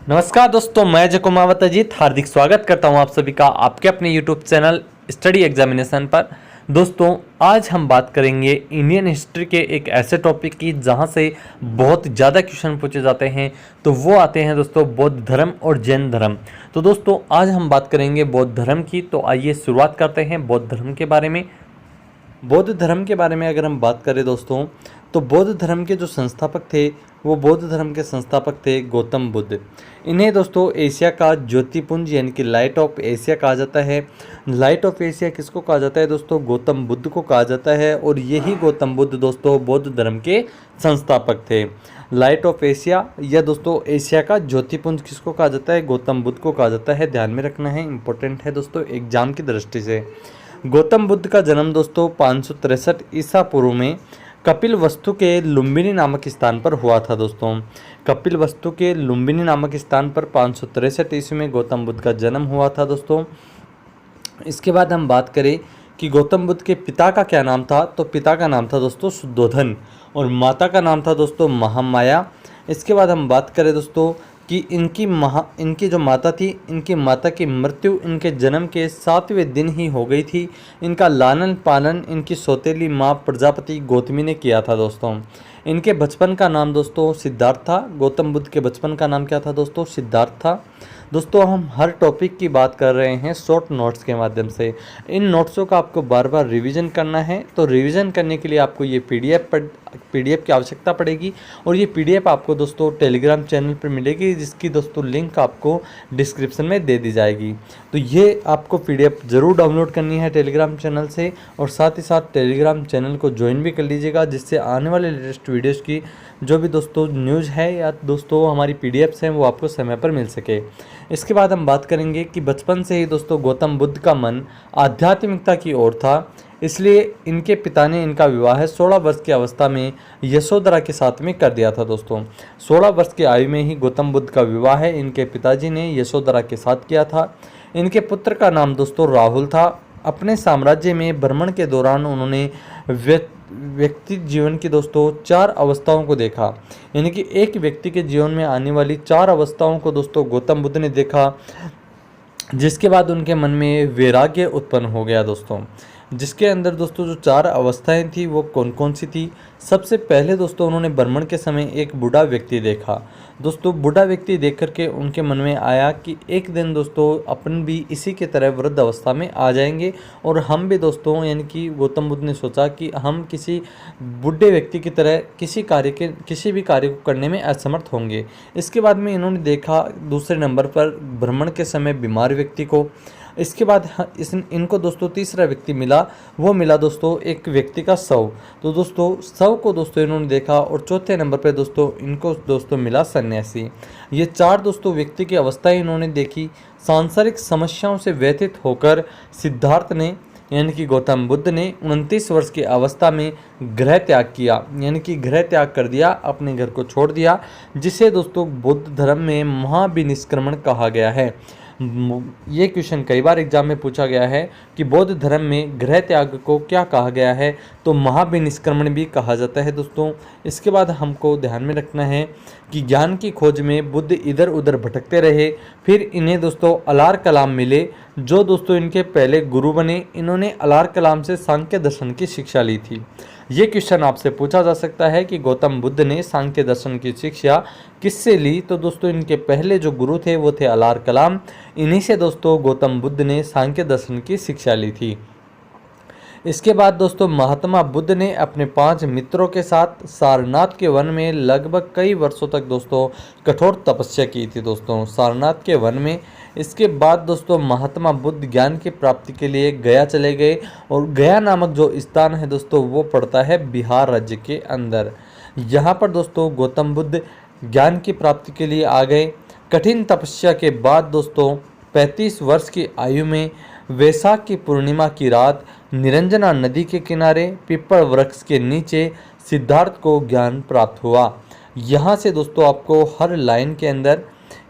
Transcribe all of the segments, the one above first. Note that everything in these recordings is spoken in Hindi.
नमस्कार दोस्तों, मैं जय कुमावत अजीत हार्दिक स्वागत करता हूं आप सभी का आपके अपने यूट्यूब चैनल स्टडी एग्जामिनेशन पर। दोस्तों, आज हम बात करेंगे इंडियन हिस्ट्री के एक ऐसे टॉपिक की जहां से बहुत ज़्यादा क्वेश्चन पूछे जाते हैं। तो वो आते हैं दोस्तों बौद्ध धर्म और जैन धर्म। तो दोस्तों, आज हम बात करेंगे बौद्ध धर्म की। तो आइए शुरुआत करते हैं बौद्ध धर्म के बारे में। बौद्ध धर्म के बारे में अगर हम बात करें दोस्तों, तो बौद्ध धर्म के जो संस्थापक थे वो बौद्ध धर्म के संस्थापक थे गौतम बुद्ध। इन्हें दोस्तों एशिया का ज्योतिपुंज यानी कि लाइट ऑफ एशिया कहा जाता है। लाइट ऑफ एशिया किसको कहा जाता है दोस्तों? गौतम बुद्ध को कहा जाता है। और यही गौतम बुद्ध दोस्तों बौद्ध धर्म के संस्थापक थे। लाइट ऑफ एशिया या दोस्तों एशिया का ज्योतिपुंज किसको कहा जाता है? गौतम बुद्ध को कहा जाता है। ध्यान में रखना है, इंपॉर्टेंट है दोस्तों एग्जाम की दृष्टि से। गौतम बुद्ध का जन्म दोस्तों 563 ईसा पूर्व में कपिल वस्तु के लुम्बिनी नामक स्थान पर हुआ था दोस्तों। कपिल वस्तु के लुम्बिनी नामक स्थान पर 563 ईस्वी में गौतम बुद्ध का जन्म हुआ था दोस्तों। इसके बाद हम बात करें कि गौतम बुद्ध के पिता का क्या नाम था, तो पिता का नाम था दोस्तों शुद्धोधन और माता का नाम था दोस्तों महामाया। इसके बाद हम बात करें दोस्तों कि इनकी जो माता थी, इनकी माता की मृत्यु इनके जन्म के 7वें दिन ही हो गई थी। इनका लालन पालन इनकी सौतेली माँ प्रजापति गौतमी ने किया था दोस्तों। इनके बचपन का नाम दोस्तों सिद्धार्थ था। गौतम बुद्ध के बचपन का नाम क्या था दोस्तों? सिद्धार्थ था। दोस्तों, हम हर टॉपिक की बात कर रहे हैं शॉर्ट नोट्स के माध्यम से। इन नोट्सों का आपको बार बार रिवीजन करना है। तो रिवीजन करने के लिए आपको ये पीडीएफ की आवश्यकता पड़ेगी। और ये पीडीएफ आपको दोस्तों टेलीग्राम चैनल पर मिलेगी, जिसकी दोस्तों लिंक आपको डिस्क्रिप्शन में दे दी जाएगी। तो ये आपको पीडीएफ ज़रूर डाउनलोड करनी है टेलीग्राम चैनल से। और साथ ही साथ टेलीग्राम चैनल को ज्वाइन भी कर लीजिएगा, जिससे आने वाले लेटेस्ट वीडियोज़ की जो भी दोस्तों न्यूज़ है या दोस्तों हमारी पीडीएफ्स हैं वो आपको समय पर मिल सके। इसके बाद हम बात करेंगे कि बचपन से ही दोस्तों गौतम बुद्ध का मन आध्यात्मिकता की ओर था। इसलिए इनके पिता ने इनका विवाह 16 वर्ष की अवस्था में यशोधरा के साथ में कर दिया था दोस्तों। 16 वर्ष की आयु में ही गौतम बुद्ध का विवाह इनके पिताजी ने यशोधरा के साथ किया था। इनके पुत्र का नाम दोस्तों राहुल था। अपने साम्राज्य में भ्रमण के दौरान उन्होंने व्यक्ति जीवन की दोस्तों 4 अवस्थाओं को देखा। यानी कि एक व्यक्ति के जीवन में आने वाली 4 अवस्थाओं को दोस्तों गौतम बुद्ध ने देखा, जिसके बाद उनके मन में वैराग्य उत्पन्न हो गया दोस्तों। जिसके अंदर दोस्तों जो 4 अवस्थाएं थी वो कौन कौन सी थी? सबसे पहले दोस्तों उन्होंने भ्रमण के समय एक बूढ़ा व्यक्ति देखा। दोस्तों बूढ़ा व्यक्ति देख करके उनके मन में आया कि एक दिन दोस्तों अपन भी इसी के तरह वृद्ध अवस्था में आ जाएंगे और हम भी दोस्तों, यानी कि गौतम बुद्ध ने सोचा कि हम किसी बूढ़े व्यक्ति की तरह किसी भी कार्य को करने में असमर्थ होंगे। इसके बाद में इन्होंने देखा दूसरे नंबर पर भ्रमण के समय बीमार व्यक्ति को। इसके बाद इनको दोस्तों तीसरा व्यक्ति मिला, वो मिला दोस्तों एक व्यक्ति का शव। तो दोस्तों शव को दोस्तों इन्होंने देखा। और चौथे नंबर पे दोस्तों इनको दोस्तों मिला सन्यासी। ये 4 दोस्तों व्यक्ति की अवस्थाएं इन्होंने देखी। सांसारिक समस्याओं से व्यथित होकर सिद्धार्थ ने यानी कि गौतम बुद्ध ने 29 वर्ष की अवस्था में गृह त्याग किया, यानी कि गृह त्याग कर दिया, अपने घर को छोड़ दिया, जिसे दोस्तों बौद्ध धर्म में महाविनिष्क्रमण कहा गया है। ये क्वेश्चन कई बार एग्जाम में पूछा गया है कि बौद्ध धर्म में गृह त्याग को क्या कहा गया है, तो महाविनिष्क्रमण भी कहा जाता है दोस्तों। इसके बाद हमको ध्यान में रखना है कि ज्ञान की खोज में बुद्ध इधर उधर भटकते रहे। फिर इन्हें दोस्तों अलार कलाम मिले, जो दोस्तों इनके पहले गुरु बने। इन्होंने अलार कलाम से सांख्य दर्शन की शिक्षा ली थी। ये क्वेश्चन आपसे पूछा जा सकता है कि गौतम बुद्ध ने सांख्य दर्शन की शिक्षा किससे ली, तो दोस्तों इनके पहले जो गुरु थे वो थे अलार कलाम। इन्हीं से दोस्तों गौतम बुद्ध ने सांख्य दर्शन की शिक्षा ली थी। इसके बाद दोस्तों महात्मा बुद्ध ने अपने 5 मित्रों के साथ सारनाथ के वन में लगभग कई वर्षों तक दोस्तों कठोर तपस्या की थी दोस्तों, सारनाथ के वन में। इसके बाद दोस्तों महात्मा बुद्ध ज्ञान की प्राप्ति के लिए गया चले गए। और गया नामक जो स्थान है दोस्तों वो पड़ता है बिहार राज्य के अंदर। यहाँ पर दोस्तों गौतम बुद्ध ज्ञान की प्राप्ति के लिए आ गए। कठिन तपस्या के बाद दोस्तों 35 वर्ष की आयु में वैशाख की पूर्णिमा की रात निरंजना नदी के किनारे पीपल वृक्ष के नीचे सिद्धार्थ को ज्ञान प्राप्त हुआ। यहाँ से दोस्तों आपको हर लाइन के अंदर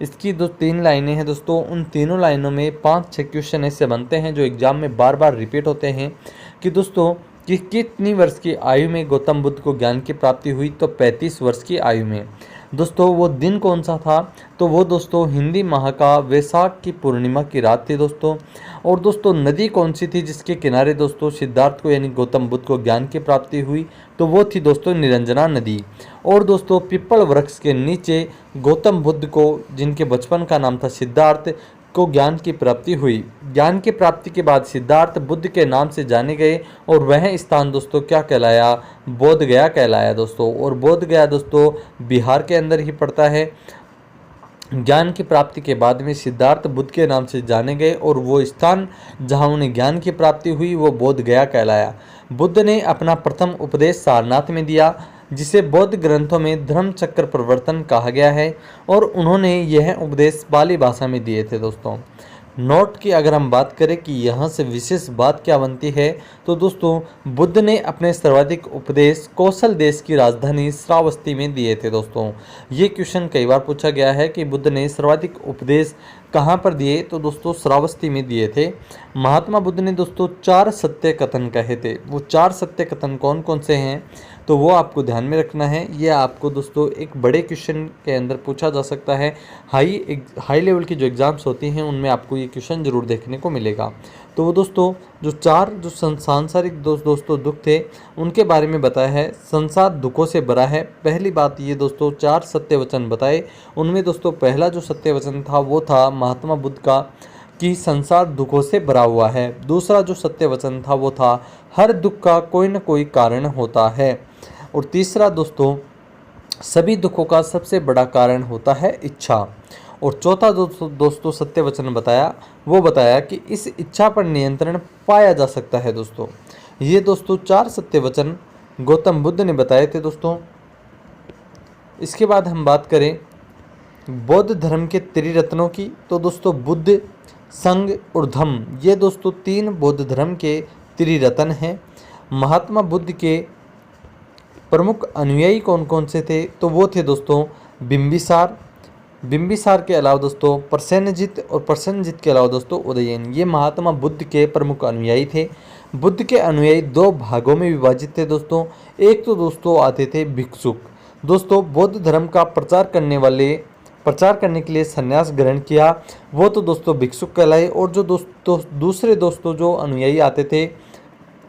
इसकी 3 लाइनें हैं दोस्तों, उन तीनों लाइनों में 5-6 क्वेश्चन ऐसे बनते हैं जो एग्जाम में बार बार रिपीट होते हैं कि दोस्तों कि कितनी वर्ष की आयु में गौतम बुद्ध को ज्ञान की प्राप्ति हुई, तो 35 वर्ष की आयु में। दोस्तों वो दिन कौन सा था, तो वो दोस्तों हिंदी माह का वैसाख की पूर्णिमा की रात थी दोस्तों। और दोस्तों नदी कौन सी थी जिसके किनारे दोस्तों सिद्धार्थ को यानी गौतम बुद्ध को ज्ञान की प्राप्ति हुई, तो वो थी दोस्तों निरंजना नदी। और दोस्तों पीपल वृक्ष के नीचे गौतम बुद्ध को, जिनके बचपन का नाम था सिद्धार्थ, को ज्ञान की प्राप्ति हुई। ज्ञान की प्राप्ति के बाद सिद्धार्थ बुद्ध के नाम से जाने गए और वह स्थान दोस्तों क्या कहलाया, बोध गया कहलाया दोस्तों। और बोध गया दोस्तों बिहार के अंदर ही पड़ता है। ज्ञान की प्राप्ति के बाद में सिद्धार्थ बुद्ध के नाम से जाने गए और वो स्थान जहाँ उन्हें ज्ञान की प्राप्ति हुई वो बोध गया कहलाया। बुद्ध ने अपना प्रथम उपदेश सारनाथ में दिया, जिसे बौद्ध ग्रंथों में धर्म चक्र प्रवर्तन कहा गया है, और उन्होंने यह उपदेश पाली भाषा में दिए थे दोस्तों। नोट की अगर हम बात करें कि यहाँ से विशेष बात क्या बनती है, तो दोस्तों बुद्ध ने अपने सर्वाधिक उपदेश कौशल देश की राजधानी श्रावस्ती में दिए थे दोस्तों। ये क्वेश्चन कई बार पूछा गया है कि बुद्ध ने सर्वाधिक उपदेश कहाँ पर दिए, तो दोस्तों श्रावस्ती में दिए थे। महात्मा बुद्ध ने दोस्तों 4 सत्य कथन कहे थे। वो 4 सत्य कथन कौन कौन से हैं, तो वो आपको ध्यान में रखना है। ये आपको दोस्तों एक बड़े क्वेश्चन के अंदर पूछा जा सकता है। हाई लेवल की जो एग्ज़ाम्स होती हैं उनमें आपको ये क्वेश्चन जरूर देखने को मिलेगा। तो वो दोस्तों जो 4 जो सांसारिक दोस्तों दुख थे उनके बारे में बताया है। संसार दुखों से भरा है। पहली बात ये दोस्तों 4 सत्य वचन बताए। उनमें दोस्तों पहला जो सत्य वचन था वो था महात्मा बुद्ध का कि संसार दुखों से भरा हुआ है। दूसरा जो सत्य वचन था वो था हर दुख का कोई न कोई कारण होता है। और तीसरा दोस्तों सभी दुखों का सबसे बड़ा कारण होता है इच्छा। और चौथा दोस्तों सत्य वचन बताया, वो बताया कि इस इच्छा पर नियंत्रण पाया जा सकता है दोस्तों। ये दोस्तों 4 सत्य वचन गौतम बुद्ध ने बताए थे दोस्तों। इसके बाद हम बात करें बौद्ध धर्म के त्रिरत्नों की, तो दोस्तों बुद्ध, संघ और धम्म, ये दोस्तों 3 बौद्ध धर्म के त्रिरत्न हैं। महात्मा बुद्ध के प्रमुख अनुयायी कौन कौन से थे, तो वो थे दोस्तों बिंबिसार के अलावा दोस्तों प्रसेनजित, और प्रसेनजित के अलावा दोस्तों उदयन। ये महात्मा बुद्ध के प्रमुख अनुयायी थे। बुद्ध के अनुयायी 2 भागों में विभाजित थे दोस्तों। एक तो दोस्तों आते थे भिक्षुक। दोस्तों बौद्ध धर्म का प्रचार करने के लिए संन्यास ग्रहण किया, वो तो दोस्तों भिक्षुक कहलाए। और जो दूसरे दोस्तों जो अनुयायी आते थे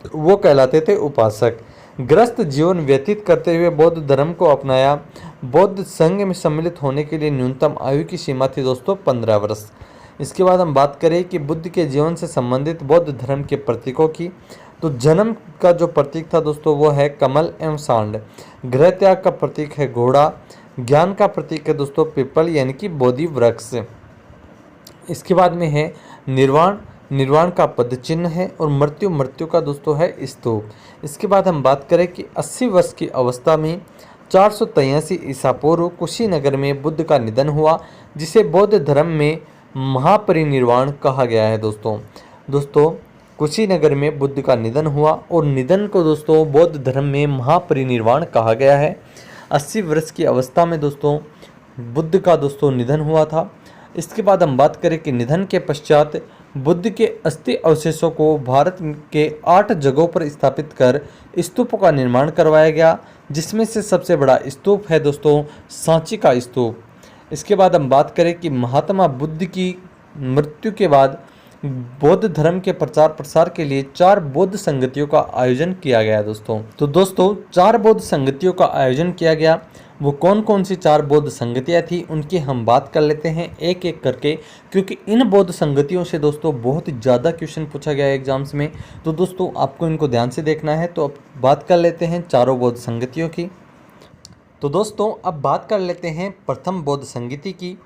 वो कहलाते थे उपासक। ग्रस्त जीवन व्यतीत करते हुए बौद्ध धर्म को अपनाया। बौद्ध संघ में सम्मिलित होने के लिए न्यूनतम आयु की सीमा थी दोस्तों 15 वर्ष। इसके बाद हम बात करें कि बुद्ध के जीवन से संबंधित बौद्ध धर्म के प्रतीकों की, तो जन्म का जो प्रतीक था दोस्तों वो है कमल एवं सांड। गृह त्याग का प्रतीक है घोड़ा। ज्ञान का प्रतीक है दोस्तों पीपल यानी कि बोधि वृक्ष। इसके बाद में है निर्वाण का पद चिन्ह है। और मृत्यु का दोस्तों है स्तूप। इसके बाद हम बात करें कि 80 वर्ष की अवस्था में 483 ईसा पूर्व कुशीनगर में बुद्ध का निधन हुआ, जिसे बौद्ध धर्म में महापरिनिर्वाण कहा गया है दोस्तों कुशीनगर में बुद्ध का निधन हुआ, और निधन को दोस्तों बौद्ध धर्म में महापरिनिर्वाण कहा गया है। 80 वर्ष की अवस्था में दोस्तों बुद्ध का दोस्तों निधन हुआ था। इसके बाद हम बात करें कि निधन के पश्चात बुद्ध के अस्थि अवशेषों को भारत के 8 जगहों पर स्थापित कर स्तूपों का निर्माण करवाया गया, जिसमें से सबसे बड़ा स्तूप है दोस्तों सांची का स्तूप। इसके बाद हम बात करें कि महात्मा बुद्ध की मृत्यु के बाद बौद्ध धर्म के प्रचार प्रसार के लिए 4 बौद्ध संगतियों का आयोजन किया गया दोस्तों। तो दोस्तों 4 बौद्ध संगतियों का आयोजन किया गया। वो कौन कौन सी 4 बौद्ध संगतियाँ थी उनकी हम बात कर लेते हैं एक एक करके, क्योंकि इन बौद्ध संगतियों से दोस्तों बहुत ही ज़्यादा क्वेश्चन पूछा गया है एग्जाम्स में। तो दोस्तों आपको इनको ध्यान से देखना है। तो अब बात कर लेते हैं 4 बौद्ध संगतियों की। तो दोस्तों अब बात कर लेते हैं प्रथम बौद्ध संगति की।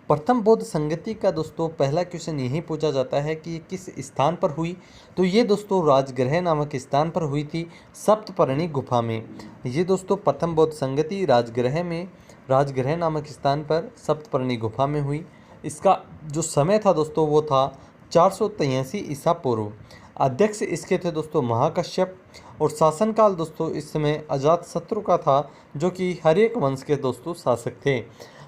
प्रथम बौद्ध संगति का दोस्तों पहला क्वेश्चन यही पूछा जाता है कि किस स्थान पर हुई, तो ये दोस्तों राजगृह नामक स्थान पर हुई थी, सप्तपर्णी गुफा में। ये दोस्तों प्रथम बौद्ध संगति राजगृह नामक स्थान पर सप्तपर्णी गुफा में हुई। इसका जो समय था दोस्तों वो था 483 ईसा पूर्व। अध्यक्ष इसके थे दोस्तों महाकश्यप, और शासनकाल दोस्तों इस समय अजातशत्रु का था, जो कि हर्यक वंश के दोस्तों शासक थे।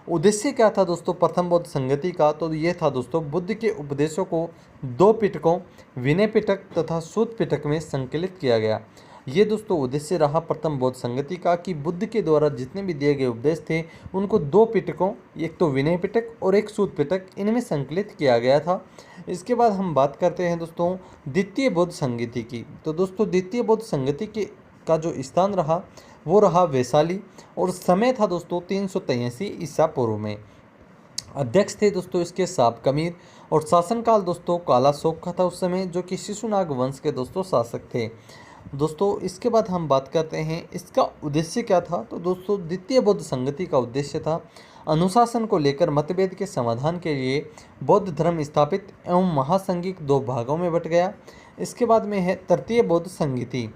उद्देश्य क्या था दोस्तों प्रथम बौद्ध संगति का, तो ये था दोस्तों बुद्ध के उपदेशों को 2 पिटकों विनय पिटक तथा सूत पिटक में संकलित किया गया। ये दोस्तों उद्देश्य रहा प्रथम बौद्ध संगति का कि बुद्ध के द्वारा जितने भी दिए गए उपदेश थे उनको दो पिटकों, एक तो विनय पिटक और एक सूत पिटक, इनमें संकलित किया गया था। इसके बाद हम बात करते हैं दोस्तों द्वितीय बौद्ध संगति की। तो दोस्तों द्वितीय बौद्ध संगति के का जो स्थान रहा वो रहा वैशाली और समय था दोस्तों 383 ईसा पूर्व में। अध्यक्ष थे दोस्तों इसके साप कमीर और शासनकाल दोस्तों काला शोक का था उस समय, जो कि शिशुनाग वंश के दोस्तों शासक थे। दोस्तों इसके बाद हम बात करते हैं इसका उद्देश्य क्या था। तो दोस्तों द्वितीय बौद्ध संगति का उद्देश्य था अनुशासन को लेकर मतभेद के समाधान के लिए बौद्ध धर्म स्थापित एवं महासंघिक दो भागों में बट गया। इसके बाद में है तृतीय बौद्ध संगति।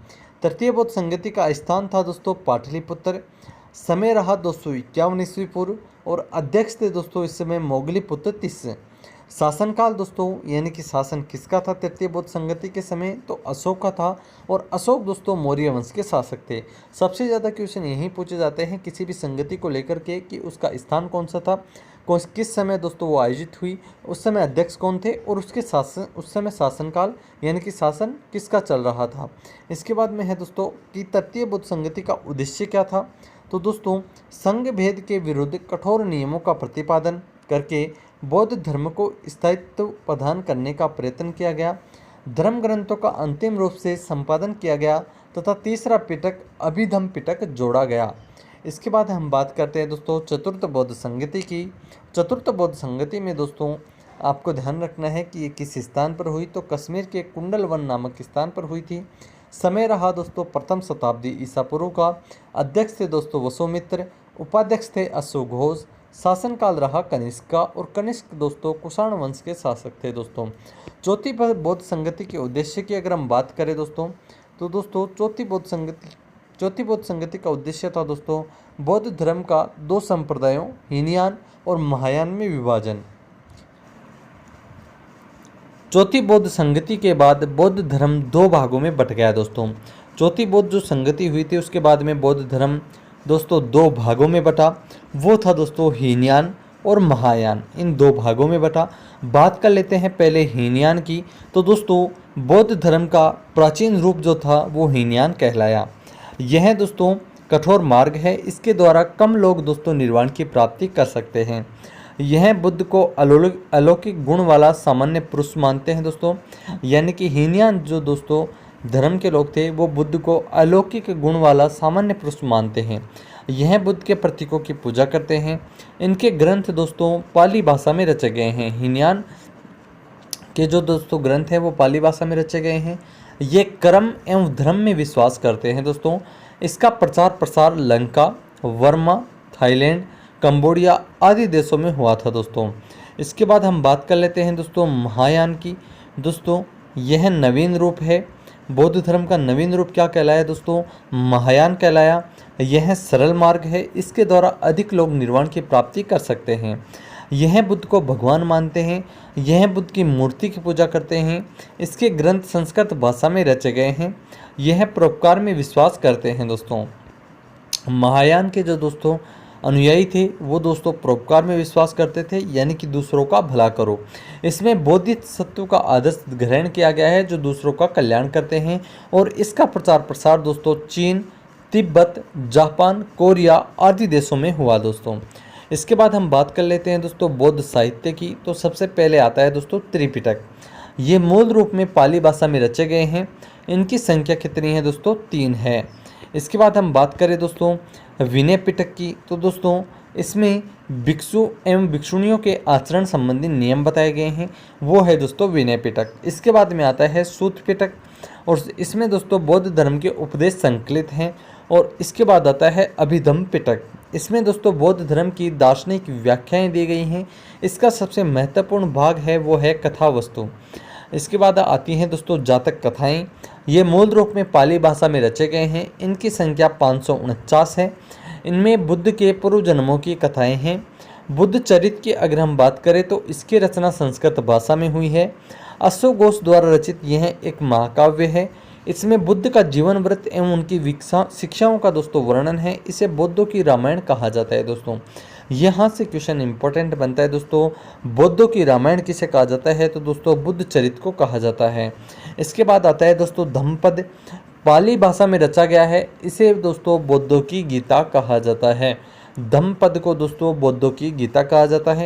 तृतीय बौद्ध संगति का स्थान था दोस्तों पाटलिपुत्र, समय रहा 251 ईस्वी पूर्व और अध्यक्ष थे दोस्तों इस समय मोगलीपुत्र तीसरे। शासनकाल दोस्तों यानी कि शासन किसका था तृतीय बौद्ध संगति के समय, तो अशोक का था और अशोक दोस्तों मौर्य वंश के शासक थे। सबसे ज़्यादा क्वेश्चन यही पूछे जाते हैं किसी भी संगति को लेकर के कि उसका स्थान कौन सा था, किस समय दोस्तों वो आयोजित हुई, उस समय अध्यक्ष कौन थे और उसके शासन उस समय शासनकाल यानी कि शासन किसका चल रहा था। इसके बाद में है दोस्तों कि तृतीय बौद्ध संगति का उद्देश्य क्या था। तो दोस्तों संघ भेद के विरुद्ध कठोर नियमों का प्रतिपादन करके बौद्ध धर्म को स्थायित्व प्रदान करने का प्रयत्न किया गया। धर्म ग्रंथों का अंतिम रूप से संपादन किया गया तथा तीसरा पिटक अभिधम्म पिटक जोड़ा गया। इसके बाद हम बात करते हैं दोस्तों चतुर्थ बौद्ध संगति की। चतुर्थ बौद्ध संगति में दोस्तों आपको ध्यान रखना है कि ये किस स्थान पर हुई, तो कश्मीर के कुंडलवन नामक स्थान पर हुई थी। समय रहा दोस्तों प्रथम शताब्दी ईसा पूर्व का। अध्यक्ष थे दोस्तों वसुमित्र, उपाध्यक्ष थे अशोक घोष, शासनकाल रहा कनिष्क का और कनिष्क दोस्तों कुषाण वंश के शासक थे दोस्तों। चौथी बौद्ध संगति के उद्देश्य की अगर हम बात करें दोस्तों, तो दोस्तों चौथी बौद्ध संगति का उद्देश्य था दोस्तों बौद्ध धर्म का दो संप्रदायों हीनयान और महायान में विभाजन। चौथी बौद्ध संगति के बाद बौद्ध धर्म दो भागों में बट गया दोस्तों। चौथी बौद्ध जो संगति हुई थी उसके बाद में बौद्ध धर्म दोस्तों दो भागों में बटा, वो था दोस्तों हीनयान और महायान, इन दो भागों में बटा। बात कर लेते हैं पहले हीनयान की। तो दोस्तों बौद्ध धर्म का प्राचीन रूप जो था वो हीनयान कहलाया। यह दोस्तों कठोर मार्ग है, इसके द्वारा कम लोग दोस्तों निर्वाण की प्राप्ति कर सकते हैं। यह बुद्ध को अलौकिक गुण वाला सामान्य पुरुष मानते हैं दोस्तों, यानी कि हीनयान जो दोस्तों धर्म के लोग थे वो बुद्ध को अलौकिक गुण वाला सामान्य पुरुष मानते हैं। यह बुद्ध के प्रतीकों की पूजा करते हैं। इनके ग्रंथ दोस्तों पाली भाषा में रचे गए हैं। हीनयान के जो दोस्तों ग्रंथ हैं वो पाली भाषा में रचे गए हैं। ये कर्म एवं धर्म में विश्वास करते हैं दोस्तों। इसका प्रचार प्रसार लंका, वर्मा, थाईलैंड, कंबोडिया आदि देशों में हुआ था दोस्तों। इसके बाद हम बात कर लेते हैं दोस्तों महायान की। दोस्तों यह नवीन रूप है, बौद्ध धर्म का नवीन रूप क्या कहलाया दोस्तों, महायान कहलाया। यह सरल मार्ग है, इसके द्वारा अधिक लोग निर्वाण की प्राप्ति कर सकते हैं। यह बुद्ध को भगवान मानते हैं। यह बुद्ध की मूर्ति की पूजा करते हैं। इसके ग्रंथ संस्कृत भाषा में रचे गए हैं। यह परोपकार में विश्वास करते हैं दोस्तों। महायान के जो दोस्तों अनुयायी थे वो दोस्तों परोपकार में विश्वास करते थे, यानी कि दूसरों का भला करो। इसमें बौद्धिक सत्व का आदर्श ग्रहण किया गया है जो दूसरों का कल्याण करते हैं और इसका प्रचार प्रसार दोस्तों चीन, तिब्बत, जापान, कोरिया आदि देशों में हुआ दोस्तों। इसके बाद हम बात कर लेते हैं दोस्तों बौद्ध साहित्य की। तो सबसे पहले आता है दोस्तों त्रिपिटक। ये मूल रूप में पाली भाषा में रचे गए हैं। इनकी संख्या कितनी है दोस्तों, 3 है। इसके बाद हम बात करें दोस्तों विनय पिटक की। तो दोस्तों इसमें भिक्षु एवं भिक्षुणियों के आचरण संबंधी नियम बताए गए हैं, वो है दोस्तों विनय पिटक। इसके बाद में आता है सूत पिटक और इसमें दोस्तों बौद्ध धर्म के उपदेश संकलित हैं। और इसके बाद आता है अभिधम्म पिटक। इसमें दोस्तों बौद्ध धर्म की दार्शनिक व्याख्याएं दी गई हैं। इसका सबसे महत्वपूर्ण भाग है वो है कथा वस्तु। इसके बाद आती हैं दोस्तों जातक कथाएं। ये मूल रूप में पाली भाषा में रचे गए हैं। इनकी संख्या 549 है। इनमें बुद्ध के पूर्व जन्मों की कथाएं हैं। बुद्ध चरित्र की अगर हम बात करें तो इसकी रचना संस्कृत भाषा में हुई है। अशोक घोष द्वारा रचित यह एक महाकाव्य है। इसमें बुद्ध का जीवन व्रत एवं उनकी शिक्षाओं का दोस्तों वर्णन है। इसे बौद्धों की रामायण कहा जाता है दोस्तों। यहाँ से क्वेश्चन इंपॉर्टेंट बनता है दोस्तों, बौद्धों की रामायण किसे कहा जाता है, तो दोस्तों बुद्ध चरित्र को कहा जाता है। इसके बाद आता है दोस्तों धम्मपद। पाली भाषा में रचा गया है। इसे दोस्तों बौद्धों की गीता कहा जाता है। धम्मपद को दोस्तों बौद्धों की गीता कहा जाता है।